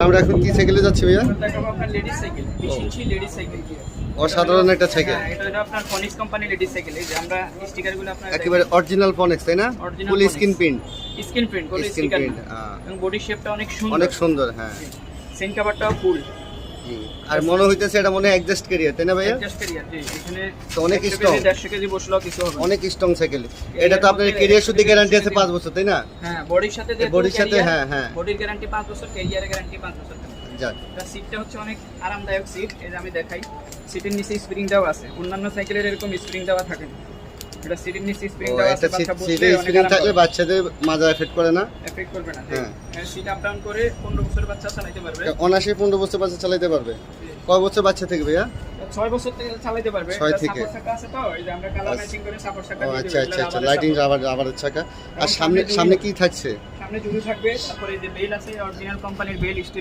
আমরা এখন কি সাইকেলে যাচ্ছি ভাইয়া? দেখাবো আপনার লেডিস সাইকেল, 20 ইঞ্চি লেডিস সাইকেল। অসাধারণ একটা সাইকেল। হ্যাঁ, এটা আপনার ফনিক্স কোম্পানি লেডিস সাইকেল। এই যে আমরা স্টিকারগুলো আপনার একেবারে অরিজিনাল ফনিক্স তাই না? Full screen print. Screen print কোনো স্টিকার না। এবং বডি শেপটা অনেক সুন্দর। অনেক সুন্দর, হ্যাঁ। সেন কভারটাও ফুল। জি। আর মনে হইতেছে এটা মনে হয় অ্যাডজাস্ট ক্যারিয়ার তাই না ভাইয়া? অ্যাডজাস্ট ক্যারিয়ার, জি। এখানে তো অনেক স্ট্রং। 150 কেজি বসলো কিছু হবে না। অনেক স্ট্রং সাইকেল। এটা তো আপনার ক্যারিয়ার শুদ্ধ গ্যারান্টি আছে 5 বছর তাই না? হ্যাঁ, বডির সাথে বডির সাথে, হ্যাঁ হ্যাঁ। বডির গ্যারান্টি 5 বছর, ক্যারিয়ারের গ্যারান্টি 5 বছর। যাক। এটা সিটটা হচ্ছে অনেক আরামদায়ক সিট। এই যে আমি দেখাই, সিটের নিচে স্প্রিং দেওয়া আছে। অন্যান্য সাইকেলের এরকম স্প্রিং দেওয়া থাকে না। এটা সিটের নিচে স্প্রিং দেওয়া আছে, বাচ্চা বসলে সিটে অনেক স্প্রিং আরাম থাকলে পাবে। বাচ্চাদের মাজা এফেক্ট করে না? এফেক্ট করবে না। হ্যাঁ। সিট আপ ডাউন করে 15 বছরের বাচ্চা চালাতে পারবে। অনায়াসে 15 বছর বাচ্চা চালাতে পারবে। কয় বছর বাচ্চা থেকে ভাইয়া? 6 বছর থেকে চালাতে পারবে। 6 থেকে। সাপোর্ট চাকা আছে তো, এই যে আমরা কালার ম্যাচিং করে সাপোর্ট চাকা ও দিয়ে আচ্ছা দেব। আচ্ছা আচ্ছা, লাইটিং রাবারের চাকা। আর সামনে কি থাকছে? সামনে জুড়ি থাকবে, তারপরে এই যে বেল আছে, অরিজিনাল কোম্পানির বেল, স্টিল